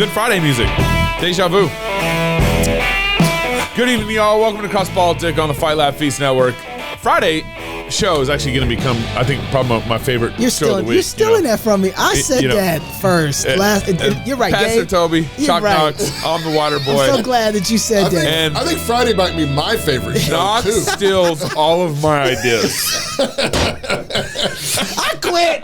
Good Friday music. Deja vu. Good evening, y'all. Welcome to Cross Politic on the Fight Laugh Feast Network. Friday show is actually going to become, I think, probably my favorite show of the week. You're stealing that from me. I said that first. You're right, Pastor Gabe. Toby, Chalk right. Knox, I'm the water boy. I'm so glad that you said that. And I think Friday might be my favorite show, Knox too. steals all of my ideas. I quit.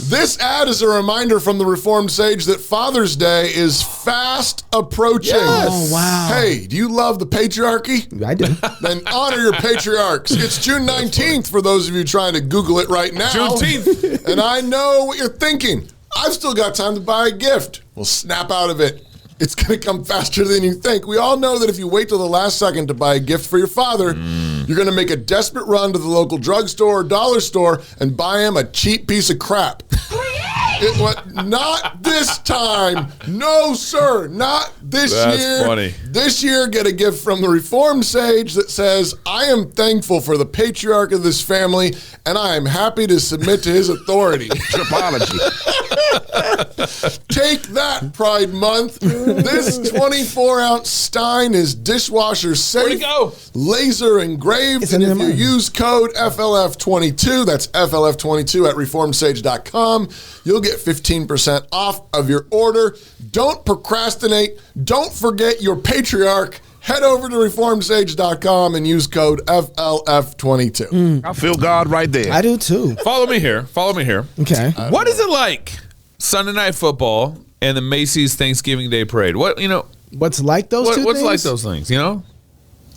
This ad is a reminder from the Reformed Sage that Father's Day is fast approaching. Yes. Oh, wow. Hey, do you love the patriarchy? I do. Then honor your patriarchs. It's June 19th for those of you trying to Google it right now. Juneteenth. And I know what you're thinking. I've still got time to buy a gift. Well, snap out of it. It's going to come faster than you think. We all know that if you wait till the last second to buy a gift for your father, you're going to make a desperate run to the local drugstore or dollar store and buy him a cheap piece of crap. Not this time. No, sir. Not this year. That's funny. This year, get a gift from the Reformed Sage that says, I am thankful for the patriarch of this family, and I am happy to submit to his authority. Apology. Take that, Pride Month. This 24-ounce Stein is dishwasher safe. Where'd it go? Laser engraved. It's And in if your you mind. use code FLF22, that's FLF22 at reformedsage.com, you'll get 15% off of your order. Don't procrastinate. Don't forget your patriarch. Head over to reformedsage.com and use code FLF22. I feel God right there. I do too. Follow me here. Okay. What is it like Sunday Night Football and the Macy's Thanksgiving Day Parade? What's like those two What's things? like those things, you know?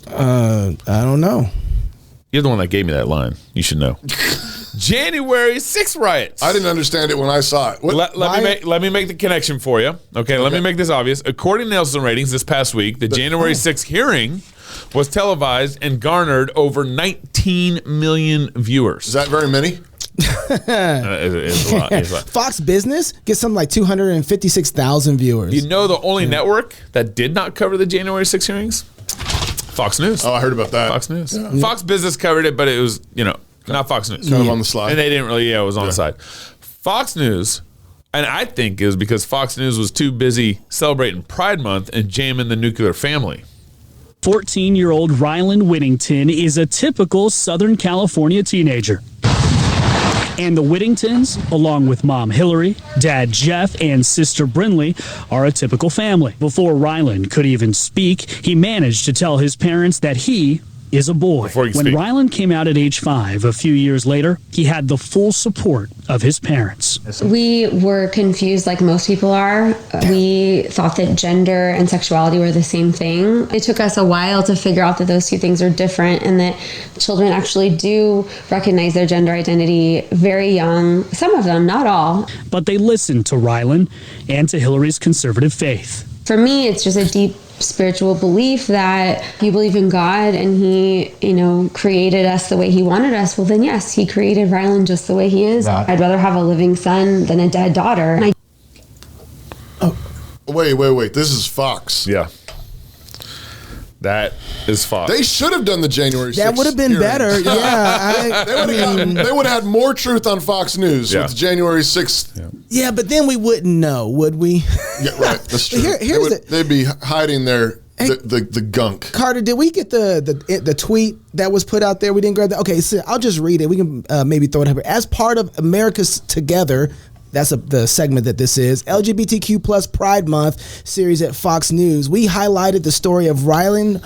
I don't know. You're the one that gave me that line. You should know. January 6th riots. I didn't understand it when I saw it. Let me make the connection for you. Okay, let me make this obvious. According to Nielsen ratings this past week, the January 6th hearing was televised and garnered over 19 million viewers. Is that very many? It's a lot. Fox Business gets something like 256,000 viewers. You know the only network that did not cover the January 6th hearings? Fox News. Oh, I heard about that. Fox News. Yeah. Fox Business covered it, but it was, not Fox News. Kind of on the slide. And they didn't really, it was on the side. Fox News, and I think it was because Fox News was too busy celebrating Pride Month and jamming the nuclear family. 14-year-old Ryland Whittington is a typical Southern California teenager. And the Whittingtons, along with mom Hillary, dad Jeff, and sister Brinley, are a typical family. Before Ryland could even speak, he managed to tell his parents that he is a boy. When Ryland came out at age 5, a few years later, he had the full support of his parents. We were confused like most people are. We thought that gender and sexuality were the same thing. It took us a while to figure out that those two things are different and that children actually do recognize their gender identity very young. Some of them, not all. But they listened to Ryland and to Hillary's conservative faith. For me, it's just a deep spiritual belief that you believe in God and he, created us the way he wanted us. Well, then yes, he created Ryland just the way he is. I'd rather have a living son than a dead daughter. Wait. This is Fox. Yeah. That is Fox. They should have done the January 6th. That would have been hearing. better. Yeah. They would have had more truth on Fox News with January 6th. Yeah, but then we wouldn't know, would we? Yeah, right. That's true. They'd be hiding the gunk. Carter, did we get the tweet that was put out there? We didn't grab that. Okay, so I'll just read it. We can maybe throw it up here. As part of America's Together, that's the segment that this is, LGBTQ plus Pride Month series at Fox News, we highlighted the story of Ryland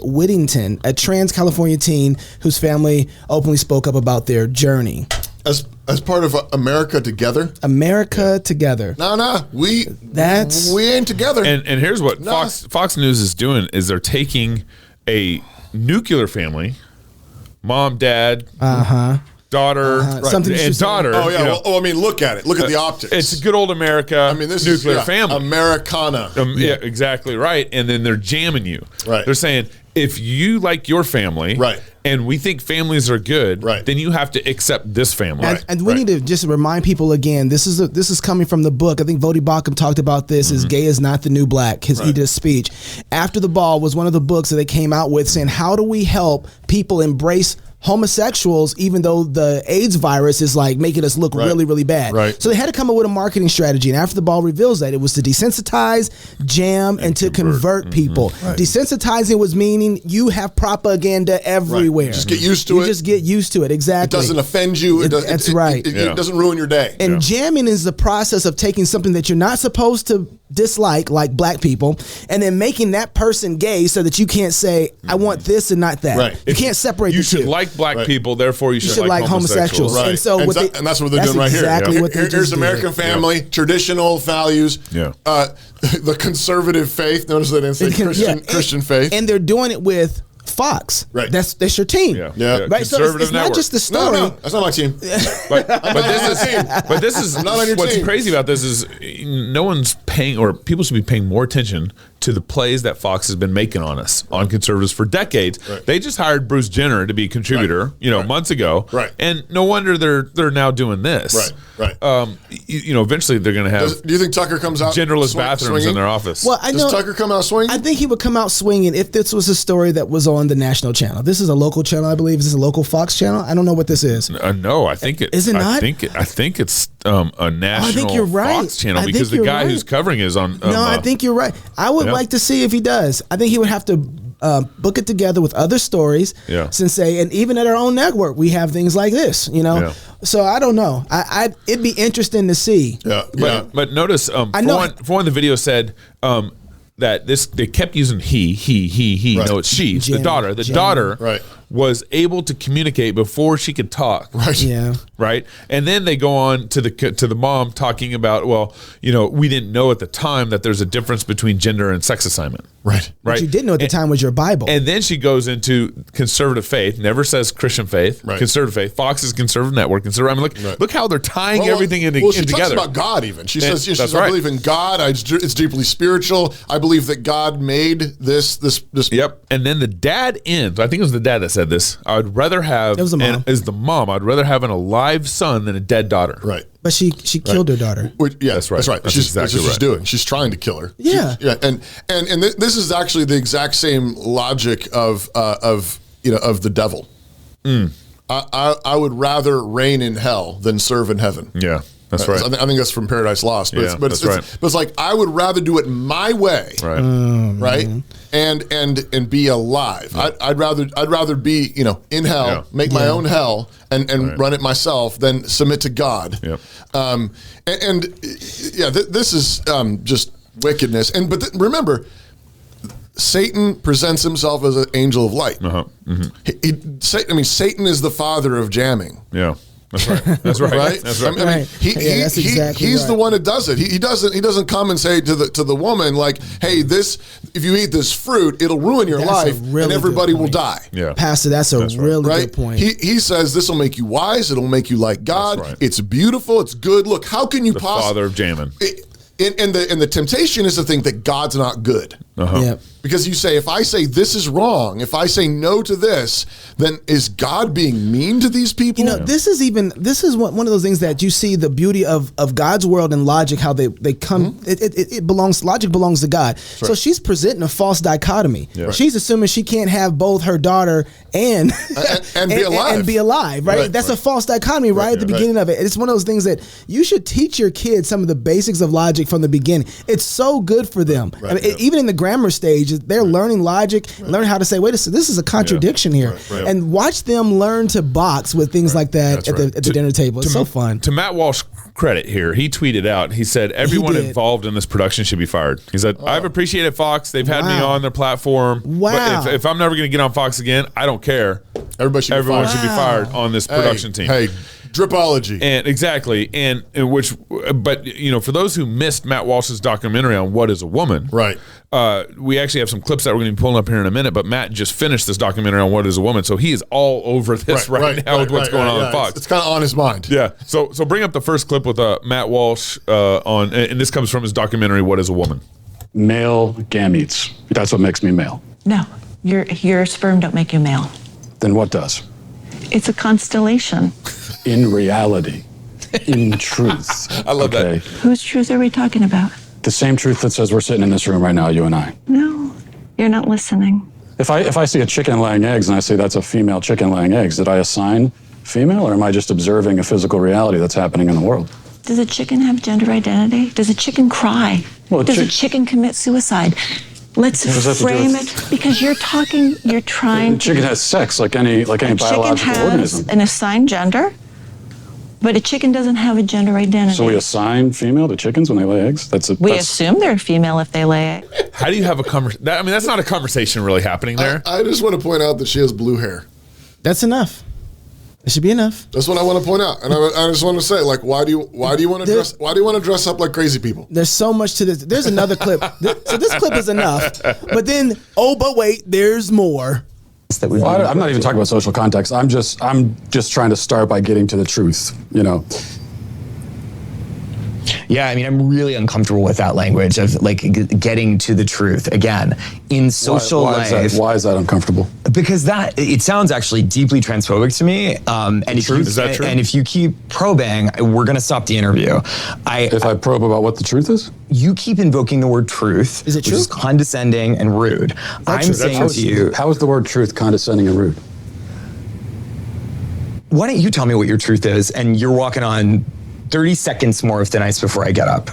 Whittington, a trans California teen whose family openly spoke up about their journey. As part of America Together? America Together. We ain't together. And here's what Fox News is doing is they're taking a nuclear family, mom, dad, daughter, and daughter. Oh, yeah. Look at it. Look at the optics. It's good old America, this nuclear is family. Americana. Yeah, exactly right. And then they're jamming you. Right. They're saying, if you like your family, right, and we think families are good, right, then you have to accept this family. And we need to just remind people again, this is coming from the book. I think Vodi Bakum talked about this, is Gay is Not the New Black, he did a speech. After the Ball was one of the books that they came out with saying, how do we help people embrace homosexuals, even though the AIDS virus is like making us look really, really bad. Right. So they had to come up with a marketing strategy. And after the ball reveals that, it was to desensitize, jam, and to convert people. Right. Desensitizing was meaning you have propaganda everywhere. Just get used to it. You just get used to it. Exactly. It doesn't offend you. That's right. It doesn't ruin your day. And jamming is the process of taking something that you're not supposed to dislike, like black people, and then making that person gay so that you can't say, I want this and not that. Right. You can't separate the two. You should like black people, therefore you should like homosexuals. Right. And so and that's what they're doing right here. Exactly what they Here's just American did. family, traditional values, the conservative faith. Notice they didn't say Christian faith. And they're doing it with Fox. Right. That's your team. Yeah. Right. So it's not just the story. No, that's not my team. But this is not on your what's team. crazy about this is no one's paying, or people should be paying more attention to the plays that Fox has been making on us, on conservatives for decades. Right. They just hired Bruce Jenner to be a contributor, months ago. Right. And no wonder they're now doing this. Right. Eventually they're going to have Do you think Tucker comes out genderless bathrooms swinging? in their office. Well, I know. Does Tucker come out swinging? I think he would come out swinging if this was a story that was on the national channel. This is a local channel, I believe. Is this a local Fox channel? I don't know what this is. No, I think it Is it not? I think it's a national you're right. Fox channel I think because the you're guy right. who's covering is on. No, I think you're right. I would like to see if he does. I think he would have to book it together with other stories. Yeah. Since and even at our own network, we have things like this. Yeah. So I don't know. It'd be interesting to see. But notice, for one, the video said that they kept using he. Right. No, it's she. It's the daughter. The daughter was able to communicate before she could talk. Right. Yeah. Right. And then they go on to the mom talking about, we didn't know at the time that there's a difference between gender and sex assignment. Right. What you didn't know at the time was your Bible. And then she goes into conservative faith, never says Christian faith, conservative faith. Fox is conservative network. Look how they're tying everything in she together. talks about God even. She says, I believe in God. It's deeply spiritual. I believe that God made this. Yep. And then the dad ends. I think it was the dad that said this. I would rather have. It was the mom. Is the mom. I'd rather have an alive son than a dead daughter. Right. But she killed her daughter. That's right. That's right. That's That's exactly what she's right. doing. She's trying to kill her. Yeah. And this is actually the exact same logic of the devil. I would rather reign in hell than serve in heaven. Yeah. That's right. I think that's from Paradise Lost. But, Yeah, it's like I would rather do it my way. Right. Right. And be alive. I'd rather be in hell, make my own hell, and run it myself than submit to God. Yep. This is just wickedness. Remember, Satan presents himself as an angel of light. Satan is the father of jamming. Yeah. That's right. That's right. Right? That's right. That's exactly he's right. the one that does it. He doesn't come and say to the woman like, "Hey, if you eat this fruit, it'll ruin your That's a life, really and everybody good will point. die." Yeah. Pastor, that's a really Right? good point. He says this will make you wise. It'll make you like God. That's right. It's beautiful. It's good. Look, how can you The possibly? father of jamming. And the temptation is to think that God's not good. Yep. Because you say, if I say this is wrong, if I say no to this, then is God being mean to these people? This is one of those things that you see the beauty of God's world and logic, how they come. Logic belongs to God. So she's presenting a false dichotomy. Yeah. She's assuming she can't have both her daughter and be alive. and be alive, right? That's a false dichotomy right at the beginning of it. It's one of those things that you should teach your kids some of the basics of logic from the beginning. It's so good for them. Even in the grammar stage, they're learning logic, learn how to say, wait a second, this is a contradiction here. And watch them learn to box with things like that at the dinner table. It's so fun. To Matt Walsh's credit here, he tweeted out, he said, everyone involved in this production should be fired. He said, I've appreciated Fox. They've had me on their platform. Wow. But if I'm never going to get on Fox again, I don't care. Everyone should be fired on this production team. Hey, dripology. And exactly. And but for those who missed Matt Walsh's documentary on What is a Woman, right? We actually have some clips that we're going to be pulling up here in a minute, but Matt just finished this documentary on What is a Woman, so he is all over this right now with what's going on with Fox. It's kind of on his mind. Yeah. So bring up the first clip with Matt Walsh and this comes from his documentary What is a Woman. Male gametes. That's what makes me male. No, your sperm don't make you male. Then what does? It's a constellation. In reality, in truth. I love that. Whose truth are we talking about? The same truth that says we're sitting in this room right now, you and I. No, you're not listening. If I see a chicken laying eggs and I say that's a female chicken laying eggs, did I assign female, or am I just observing a physical reality that's happening in the world? Does a chicken have gender identity? Does a chicken cry? Well, Does a chicken commit suicide? Let's does that have to do frame with- it, because you're trying The chicken has sex like any a chicken biological has organism. an assigned gender, but a chicken doesn't have a gender identity. So we assign female to chickens when they lay eggs? We assume they're female if they lay eggs. How do you have a conversation? I mean, that's not a conversation really happening there. I just want to point out that she has blue hair. That's enough. It should be enough. That's what I want to point out, and I just want to say, like, why do you want to dress up like crazy people? There's so much to this. There's another clip. So this clip is enough. But then, but wait, there's more. Well, I'm not even talking about social context. I'm just trying to start by getting to the truth, you know. Yeah, I mean, I'm really uncomfortable with that language of like getting to the truth. Again, in social life. Why is that uncomfortable? Because it sounds actually deeply transphobic to me. Is that true? And if you keep probing, we're going to stop the interview. If I probe about what the truth is? You keep invoking the word truth, Is it which true? is condescending and rude. I'm saying to you, How is the word truth condescending and rude? why don't you tell me what your truth is? And you're walking on 30 seconds more of thin ice before I get up.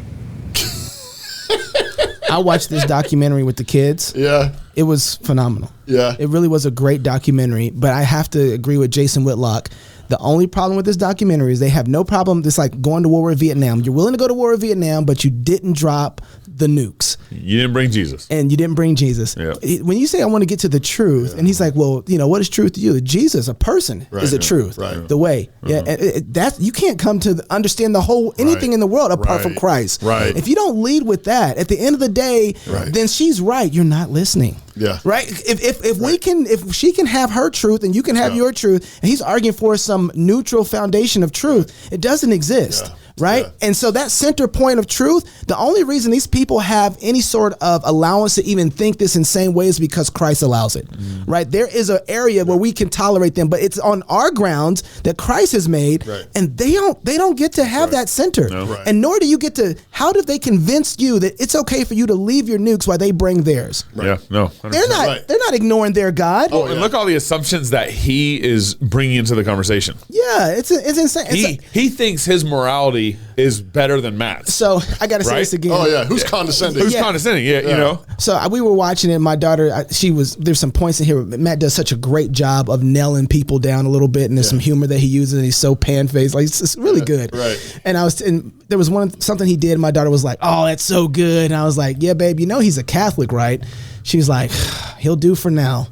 I watched this documentary with the kids. Yeah. It was phenomenal. Yeah. It really was a great documentary, but I have to agree with Jason Whitlock. The only problem with this documentary is they have no problem. It's like going to war with Vietnam. You're willing to go to war with Vietnam, but you didn't drop the nukes. You didn't bring Jesus. And you didn't bring Jesus. Yeah. When you say I want to get to the truth, and he's like, well, you know, what is truth to you? Jesus, a person, is the truth, the way. Yeah, and that you can't come to understand the whole anything in the world apart from Christ. Right. If you don't lead with that, at the end of the day, then she's right. You're not listening. Yeah. Right. If she can have her truth and you can have your truth, and he's arguing for some neutral foundation of truth, it doesn't exist. Yeah. Right. Yeah. And so that center point of truth, the only reason these people have any sort of allowance to even think this insane way is because Christ allows it. Right. There is an area where we can tolerate them, but it's on our grounds that Christ has made. Right. And they don't get to have that center. No. Right. And nor do you get to, how did they convince you that it's okay for you to leave your nukes while they bring theirs? Yeah, no. 100%. They're not ignoring their God. Oh, and look all the assumptions that he is bringing into the conversation. Yeah, it's insane. He thinks his morality is better than Matt's. So I got to say Right? this again. Oh yeah, who's condescending? Who's condescending? Yeah, you know. So we were watching it. My daughter, there's some points in here. Matt does such a great job of nailing people down a little bit, and there's some humor that he uses, and he's so pan-faced. Like, it's really good. Right. And there was something he did. My daughter was like, "Oh, that's so good." And I was like, "Yeah, babe, you know he's a Catholic, right?" She was like, "He'll do for now."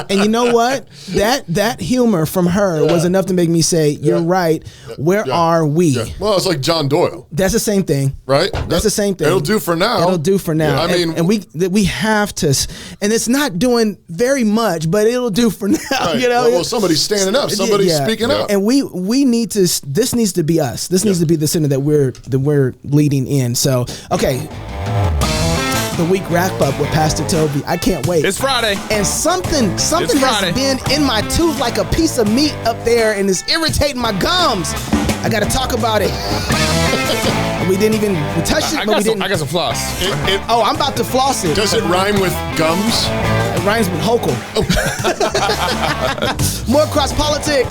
And you know what? That humor from her was enough to make me say, "You're right. Where are we?" Yeah. Well, it's like John Doyle, That's the same thing. right? That's the same thing. It'll do for now. It'll do for now. Yeah, I mean, and we have to, and it's not doing very much, but it'll do for now. right. You know, well, somebody's standing up. Somebody's speaking up. and we need to. This needs to be us. This needs to be the center that we're leading in. So, okay. The week wrap up with Pastor Toby. I can't wait. It's Friday. And something Friday. has been in my tooth like a piece of meat up there, and it's irritating my gums. I got to talk about it. We touched it, but we didn't. I got some floss. Oh, I'm about to floss it. Does it rhyme with gums? It rhymes with Hokel. More cross politic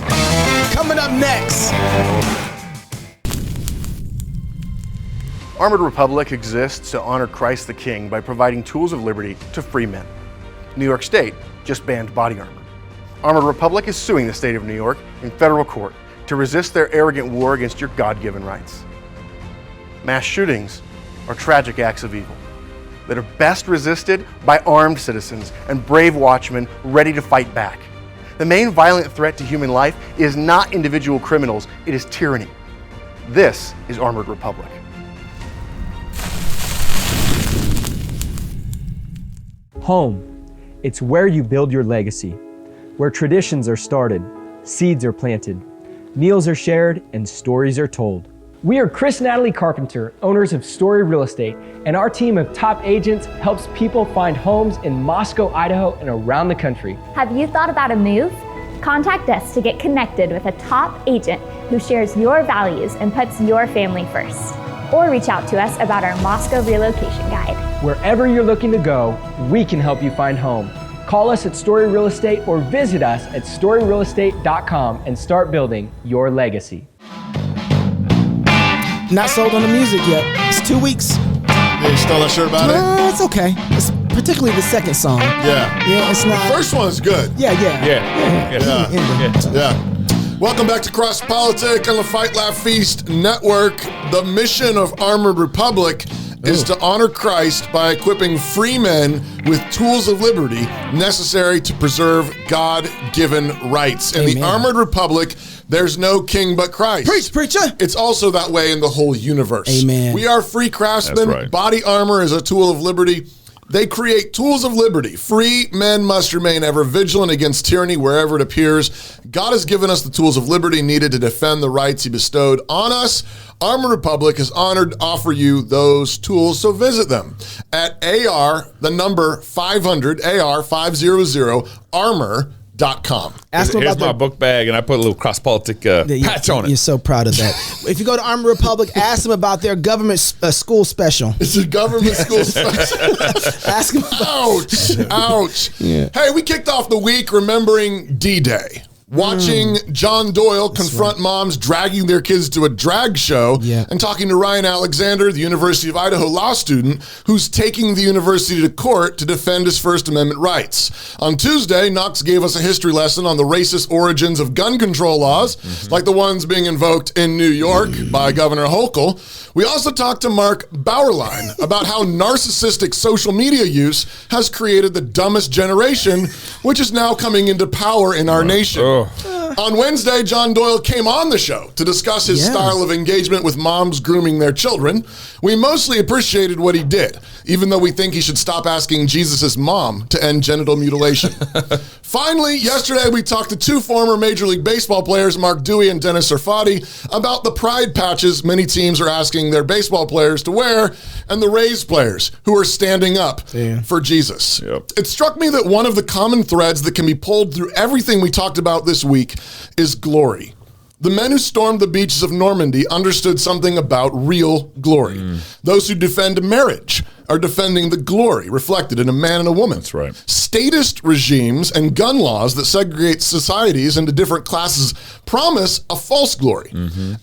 coming up next. Armored Republic exists to honor Christ the King by providing tools of liberty to free men. New York State just banned body armor. Armored Republic is suing the state of New York in federal court to resist their arrogant war against your God-given rights. Mass shootings are tragic acts of evil that are best resisted by armed citizens and brave watchmen ready to fight back. The main violent threat to human life is not individual criminals, it is tyranny. This is Armored Republic. Home. It's where you build your legacy, where traditions are started, seeds are planted, meals are shared, and stories are told. We are Chris and Natalie Carpenter, owners of Story Real Estate, and our team of top agents helps people find homes in Moscow, Idaho, and around the country. Have you thought about a move? Contact us to get connected with a top agent who shares your values and puts your family first. Or reach out to us about our Moscow relocation guide. Wherever you're looking to go, we can help you find home. Call us at Story Real Estate or visit us at storyrealestate.com and start building your legacy. Not sold on the music yet. It's 2 weeks. Yeah, you still not sure about it? It's okay. It's particularly the second song. Yeah, it's not. The first one is good. Yeah. Welcome back to Cross Politic on the Fight Laugh Feast Network. The mission of Armored Republic is to honor Christ by equipping free men with tools of liberty necessary to preserve God-given rights. In the Armored Republic, there's no king but Christ. Preach, preacher. It's also that way in the whole universe. Amen. We are free craftsmen. That's right. Body armor is a tool of liberty. They create tools of liberty. Free men must remain ever vigilant against tyranny wherever it appears. God has given us the tools of liberty needed to defend the rights he bestowed on us. Armored Republic is honored to offer you those tools, so visit them at the number 500, AR500, armor.com. Here's my book bag, and I put a little cross-politic patch on it. You're so proud of that. If you go to Armored Republic, ask them about their government school special. It's a government school special. Ask them. Ouch. Yeah. Hey, we kicked off the week remembering D-Day. Watching John Doyle confront moms dragging their kids to a drag show and talking to Ryan Alexander, the University of Idaho law student, who's taking the university to court to defend his First Amendment rights. On Tuesday, Knox gave us a history lesson on the racist origins of gun control laws, like the ones being invoked in New York by Governor Hochul. We also talked to Mark Bauerlein about how narcissistic social media use has created the dumbest generation, which is now coming into power in our nation. On Wednesday, John Doyle came on the show to discuss his style of engagement with moms grooming their children. We mostly appreciated what he did, even though we think he should stop asking Jesus' mom to end genital mutilation. Finally, yesterday we talked to two former Major League Baseball players, Mark Dewey and Dennis Sarfati, about the pride patches many teams are asking their baseball players to wear, and the Rays players who are standing up for Jesus. It struck me that one of the common threads that can be pulled through everything we talked about this week is glory. The men who stormed the beaches of Normandy understood something about real glory. Those who defend marriage are defending the glory reflected in a man and a woman. That's right. Statist regimes and gun laws that segregate societies into different classes promise a false glory,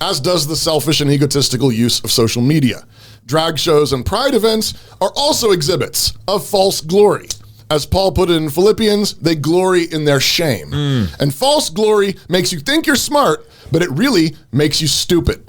as does the selfish and egotistical use of social media. Drag shows and pride events are also exhibits of false glory. As Paul put it in Philippians, they glory in their shame. And false glory makes you think you're smart, but it really makes you stupid.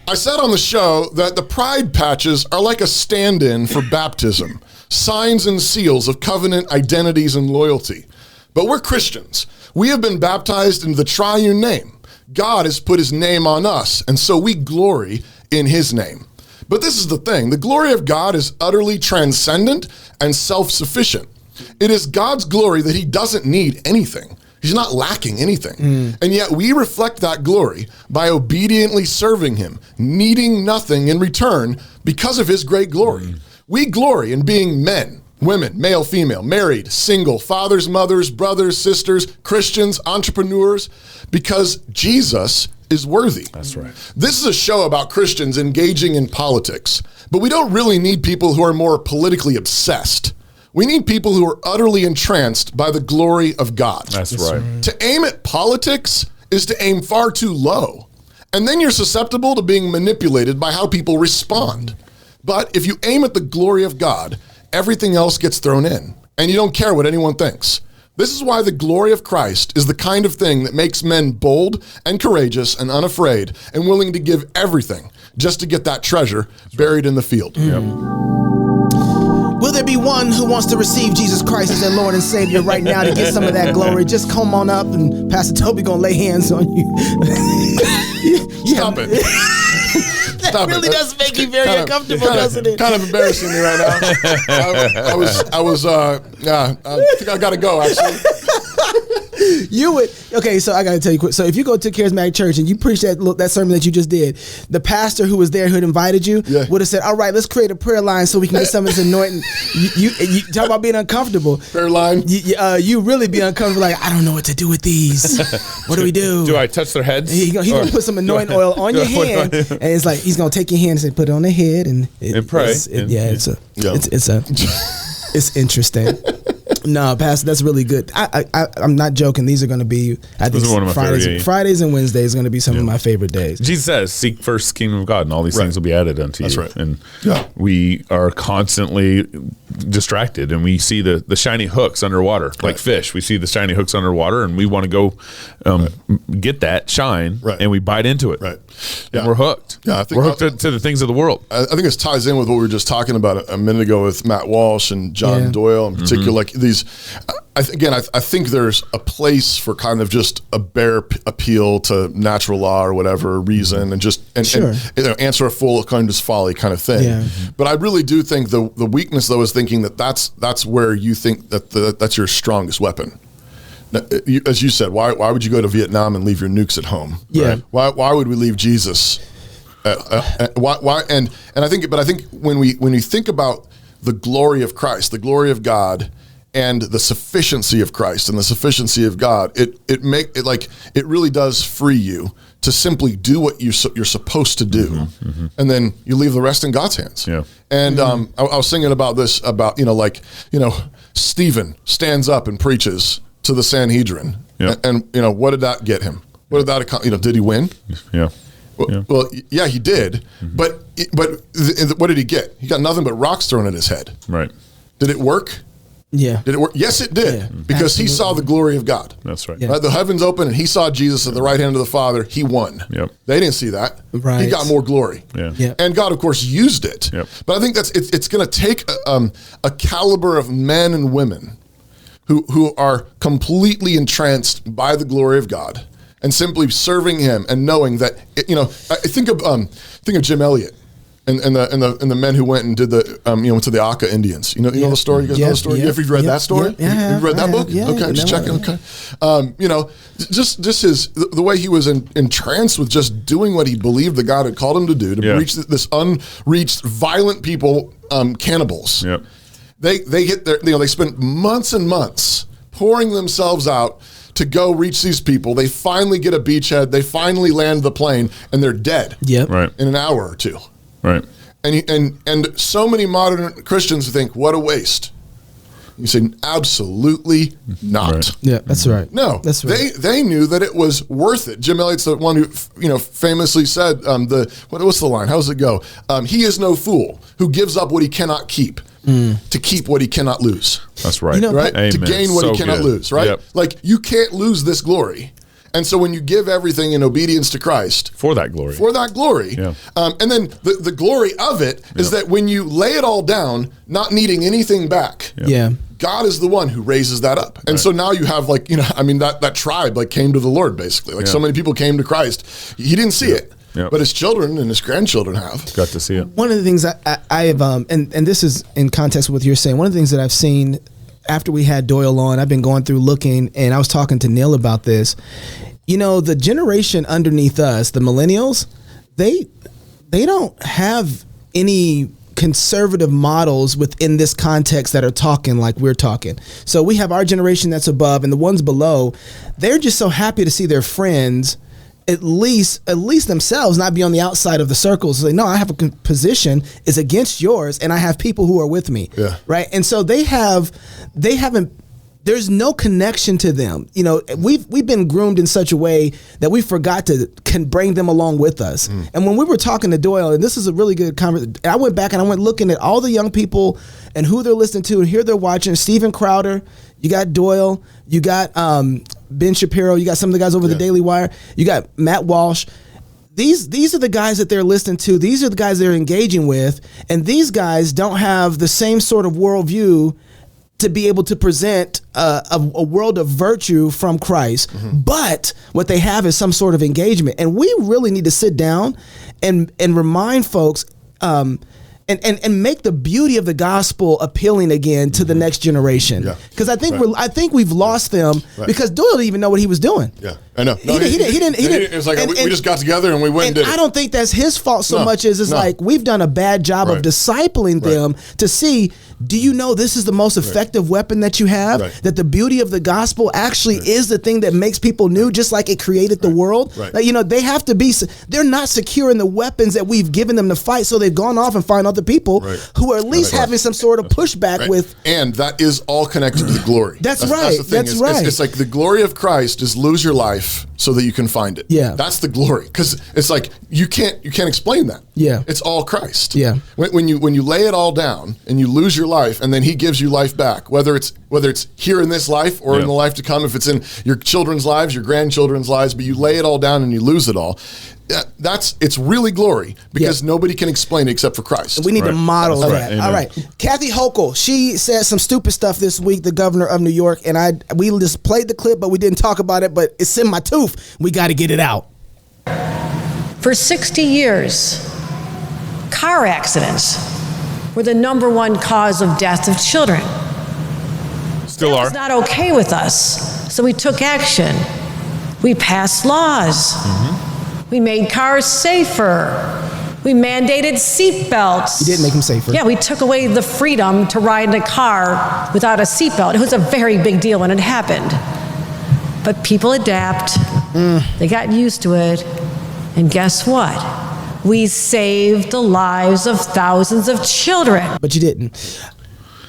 I said on the show that the pride patches are like a stand-in for baptism, signs and seals of covenant identities and loyalty. But we're Christians. We have been baptized into the triune name. God has put his name on us, and so we glory in his name. But this is the thing. The glory of God is utterly transcendent and self-sufficient. It is God's glory that he doesn't need anything. He's not lacking anything. And yet we reflect that glory by obediently serving him, needing nothing in return because of his great glory. We glory in being men, women, male, female, married, single, fathers, mothers, brothers, sisters, Christians, entrepreneurs, because Jesus is worthy. That's right. This is a show about Christians engaging in politics, but we don't really need people who are more politically obsessed. We need people who are utterly entranced by the glory of God. That's right. To aim at politics is to aim far too low. And then you're susceptible to being manipulated by how people respond. But if you aim at the glory of God, everything else gets thrown in, and you don't care what anyone thinks. This is why the glory of Christ is the kind of thing that makes men bold and courageous and unafraid and willing to give everything just to get that treasure buried in the field. Will there be one who wants to receive Jesus Christ as their Lord and Savior right now to get some of that glory? Just come on up, and Pastor Toby gonna lay hands on you. Stop it. That really does make you very uncomfortable, doesn't it? Kind of embarrassing me right now. I think I gotta go, actually. You would, okay, so I got to tell you quick. So if you go to Charismatic Church and you preach that sermon that you just did, the pastor who was there who had invited you would have said, all right, let's create a prayer line so we can get some of this anointing. You talk about being uncomfortable. Prayer line. You really be uncomfortable, like, I don't know what to do with these. What do we do? Do I touch their heads? He's going to put some anointing oil on your hand, and it's like, he's going to take your hand and say, put it on their head, and pray. It's interesting. No, Pastor, that's really good. I'm not joking. These are going to be, I think, one of my Fridays and Wednesdays are going to be some of my favorite days. Jesus says, seek first the kingdom of God, and all these things will be added unto you. That's right. And we are constantly distracted, and we see the shiny hooks underwater, like fish. We see the shiny hooks underwater, and we want to go get that shine, and we bite into it. Right. And we're hooked. Yeah, I think we're hooked to the things of the world. I think this ties in with what we were just talking about a minute ago with Matt Walsh and John Doyle in particular. Like these, I think there's a place for kind of just a bare appeal to natural law or whatever reason, and just and answer a fool kind of folly kind of thing. Yeah. But I really do think the weakness though is thinking that's where you think that's your strongest weapon. As you said, why would you go to Vietnam and leave your nukes at home? Yeah. Right? Why would we leave Jesus? Why? And I think when you think about the glory of Christ, the glory of God, and the sufficiency of Christ and the sufficiency of God, it really does free you to simply do what you're supposed to do, and then you leave the rest in God's hands. Yeah. And I was thinking about this Stephen stands up and preaches to the Sanhedrin, and what did that get him? What did that accomplish? Did he win? Yeah. Well, yeah, he did. But what did he get? He got nothing but rocks thrown at his head. Right. Did it work? Yeah. Did it work? Yes, it did. Yeah. Because he saw the glory of God. That's right. Yeah. Right? The heavens opened and he saw Jesus at the right hand of the Father. He won. Yep. They didn't see that. Right. He got more glory. Yeah. Yeah. And God, of course, used it. Yep. But I think it's going to take a caliber of men and women who are completely entranced by the glory of God and simply serving Him and knowing that I think of Jim Elliott and the men who went and did went to the Aka Indians. You know the story. You guys know the story. Have you read that story? Yeah. You've read that book? Yeah, okay, just checking. Okay, just the way he was entranced with just doing what he believed that God had called him to do to reach this unreached violent people, cannibals. Yep. They get there. They spent months and months pouring themselves out to go reach these people. They finally get a beachhead. They finally land the plane, and they're dead. Yep. Right. In an hour or two. Right. And so many modern Christians think, what a waste. You say, absolutely not. Right. Yeah, that's right. No, that's right. They knew that it was worth it. Jim Elliott's the one who famously said, what's the line? How does it go? He is no fool who gives up what he cannot keep to keep what he cannot lose. That's right. Right? Amen. To gain what he cannot lose. Right? Yep. Like you can't lose this glory. And so when you give everything in obedience to Christ For that glory. yeah. And then the glory of it is that when you lay it all down, not needing anything back, God is the one who raises that up. And so now you have that tribe came to the Lord basically. So many people came to Christ. He didn't see it. Yep. But his children and his grandchildren have. Got to see it. One of the things I have, and this is in context with what you're saying, one of the things that I've seen after we had Doyle on, I've been going through looking, and I was talking to Neil about this. The generation underneath us, the millennials, they don't have any conservative models within this context that are talking like we're talking. So we have our generation that's above, and the ones below, they're just so happy to see their friends at least themselves not be on the outside of the circles. Like, no, I have a position is against yours, and I have people who are with me. Yeah. Right. And so they haven't. There's no connection to them. We've been groomed in such a way that we forgot to bring them along with us. And when we were talking to Doyle, and this is a really good conversation, I went back and I went looking at all the young people and who they're listening to and here they're watching. Steven Crowder, you got Doyle, you got Ben Shapiro, you got some of the guys over the Daily Wire, you got Matt Walsh. These are the guys that they're listening to. These are the guys they're engaging with. And these guys don't have the same sort of worldview to be able to present a world of virtue from Christ. But what they have is some sort of engagement. And we really need to sit down and remind folks, and make the beauty of the gospel appealing again to the next generation. Because I think we've lost them because Doyle didn't even know what he was doing. Yeah, I know. No, he didn't. It was like we just got together and we went and did it. I don't think that's his fault so much as it's like we've done a bad job of discipling them to see, do you know this is the most effective weapon that you have? That the beauty of the gospel actually is the thing that makes people new, just like it created the world. Like, they have to be, they're not secure in the weapons that we've given them to fight, so they've gone off and found other people who are at least having some sort of pushback with. And that is all connected to the glory. That's right. The thing. It's like the glory of Christ is lose your life so that you can find it. Yeah. That's the glory. Because it's like you can't explain that. Yeah. It's all Christ. Yeah. When you lay it all down and you lose your life and then he gives you life back, whether it's here in this life or in the life to come, if it's in your children's lives, your grandchildren's lives, but you lay it all down and you lose it all. It's really glory because nobody can explain it except for Christ. We need to model that. Amen. All right. Kathy Hochul, she said some stupid stuff this week, the governor of New York, and we just played the clip, but we didn't talk about it, but it's in my tooth. We got to get it out. For 60 years, car accidents were the number one cause of death of children. Still are. It's not okay with us, so we took action. We passed laws. We made cars safer. We mandated seatbelts. You did make them safer. Yeah, we took away the freedom to ride in a car without a seatbelt. It was a very big deal when it happened. But people adapt. They got used to it. And guess what? We saved the lives of thousands of children. But you didn't.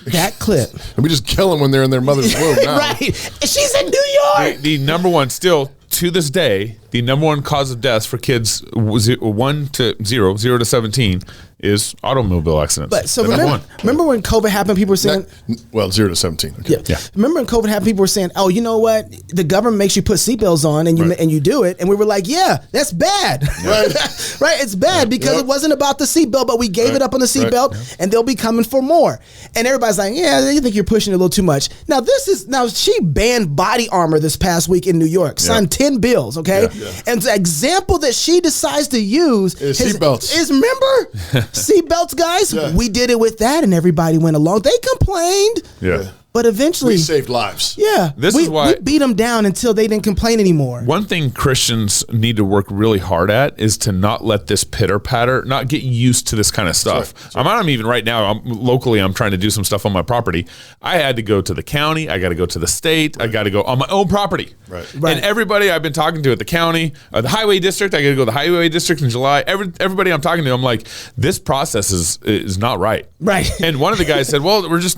That clip. And we just kill them when they're in their mother's womb now. Right. She's in New York. The number one, still to this day, the number one cause of deaths for kids 1 to 0 to 17 is automobile accidents. But so remember when COVID happened, people were saying... 0 to 17. Okay. Yeah. Remember when COVID happened, people were saying, oh, you know what? The government makes you put seatbelts on and you do it. And we were like, yeah, that's bad. Right? It's bad because it wasn't about the seatbelt, but we gave it up on the seatbelt and they'll be coming for more. And everybody's like, yeah, you think you're pushing it a little too much. Now, she banned body armor this past week in New York, signed 10 bills, okay? And the example that she decides to use is seatbelts. Remember? Seatbelts, guys. We did it with that, and everybody went along. They complained. Yeah. But eventually... we saved lives. Yeah. This is why... we beat them down until they didn't complain anymore. One thing Christians need to work really hard at is to not let this pitter-patter, not get used to this kind of stuff. That's right. I'm even right now, locally, I'm trying to do some stuff on my property. I had to go to the county. I got to go to the state. I got to go on my own property. Right. And everybody I've been talking to at the county, the highway district, I got to go to the highway district in July. Everybody I'm talking to, I'm like, this process is not right. Right. And one of the guys said, well, this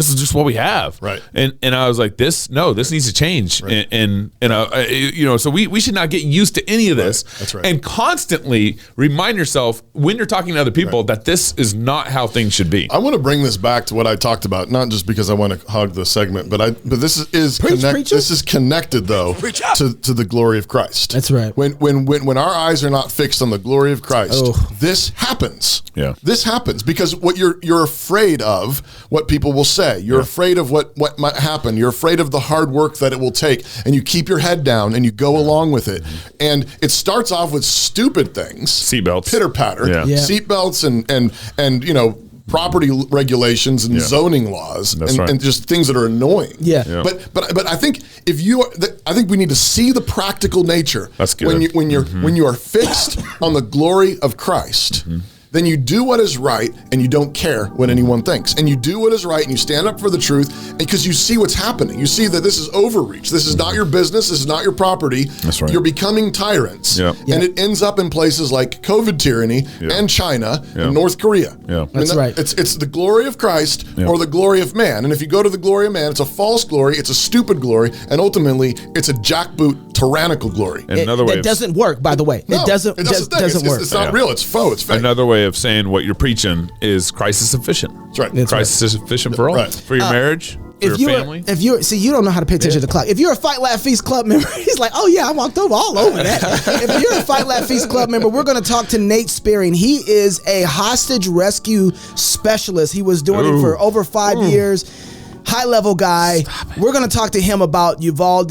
is just what we have. Right. And I was like, this needs to change. Right. And so we should not get used to any of this. That's right. And constantly remind yourself when you're talking to other people that this is not how things should be. I want to bring this back to what I talked about, not just because I want to hog the segment, but this is connected though to the glory of Christ. That's right. When our eyes are not fixed on the glory of Christ, this happens. Yeah. This happens because what you're afraid of what people will say. You're afraid of what might happen. You're afraid of the hard work that it will take, and you keep your head down and you go along with it. And it starts off with stupid things, seatbelts, pitter patter, seatbelts, and property regulations and zoning laws, and just things that are annoying. Yeah. But I think I think we need to see the practical nature. That's good. When you are fixed on the glory of Christ. Then you do what is right and you don't care what anyone thinks. And you do what is right and you stand up for the truth because you see what's happening. You see that this is overreach. This is not your business. This is not your property. That's right. You're becoming tyrants. Yep. And it ends up in places like COVID tyranny and China and North Korea. Yeah. That's right. It's the glory of Christ or the glory of man. And if you go to the glory of man, it's a false glory, it's a stupid glory, and ultimately it's a jackboot tyrannical glory. It doesn't work, by the way. No, it doesn't work. It's not real. It's faux. It's fake. Another way of saying what you're preaching is Christ is sufficient. That's right. Christ is sufficient for all. Right. For your marriage, for your family. You don't know how to pay attention to the clock. If you're a Fight Laugh Feast Club member, he's like, oh yeah, I walked all over that. If you're a Fight Laugh Feast Club member, we're going to talk to Nate Spearing. He is a hostage rescue specialist. He was doing it for over 5 years. High level guy. We're going to talk to him about Uvalde,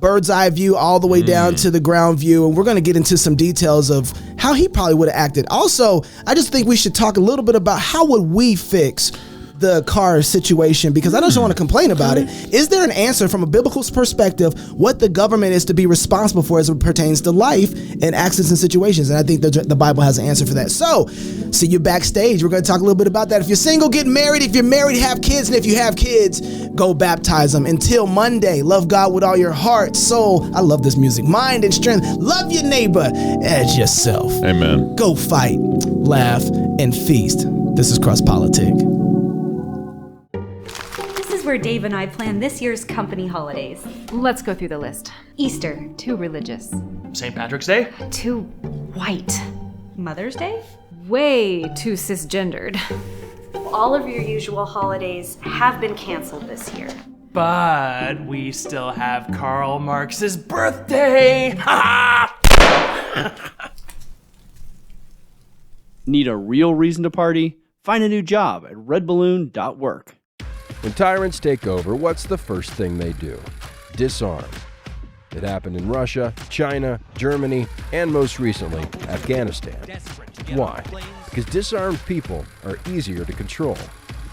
bird's eye view all the way down to the ground view, and we're going to get into some details of how he probably would have acted. Also, I just think we should talk a little bit about how would we fix the car situation, because I just want to complain about it. Is there an answer from a biblical perspective what the government is to be responsible for as it pertains to life and accidents and situations? And I think the Bible has an answer for that. So, see you backstage. We're going to talk a little bit about that. If you're single, get married. If you're married, have kids. And if you have kids, go baptize them. Until Monday, love God with all your heart, soul. I love this music. Mind and strength. Love your neighbor as yourself. Amen. Go fight, laugh, and feast. This is Cross Politic. Where Dave and I plan this year's company holidays. Let's go through the list. Easter, too religious. St. Patrick's Day? Too white. Mother's Day? Way too cisgendered. All of your usual holidays have been canceled this year. But we still have Karl Marx's birthday! Need a real reason to party? Find a new job at redballoon.work. When tyrants take over, what's the first thing they do? Disarm. It happened in Russia, China, Germany, and most recently, Afghanistan. Why? Because disarmed people are easier to control.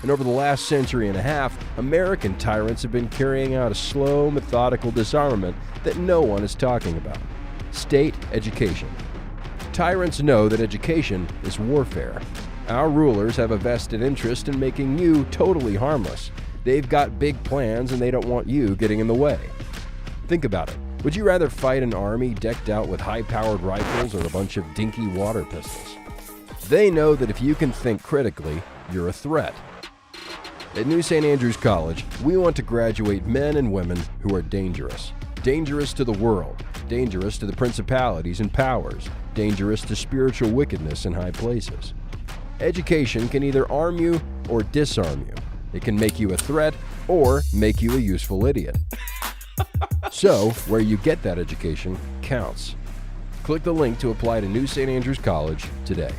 And over the last century and a half, American tyrants have been carrying out a slow, methodical disarmament that no one is talking about. State education. Tyrants know that education is warfare. Our rulers have a vested interest in making you totally harmless. They've got big plans and they don't want you getting in the way. Think about it. Would you rather fight an army decked out with high-powered rifles or a bunch of dinky water pistols? They know that if you can think critically, you're a threat. At New St. Andrews College, we want to graduate men and women who are dangerous. Dangerous to the world, dangerous to the principalities and powers, dangerous to spiritual wickedness in high places. Education can either arm you or disarm you. It can make you a threat or make you a useful idiot. So, where you get that education counts. Click the link to apply to New St. Andrews College today.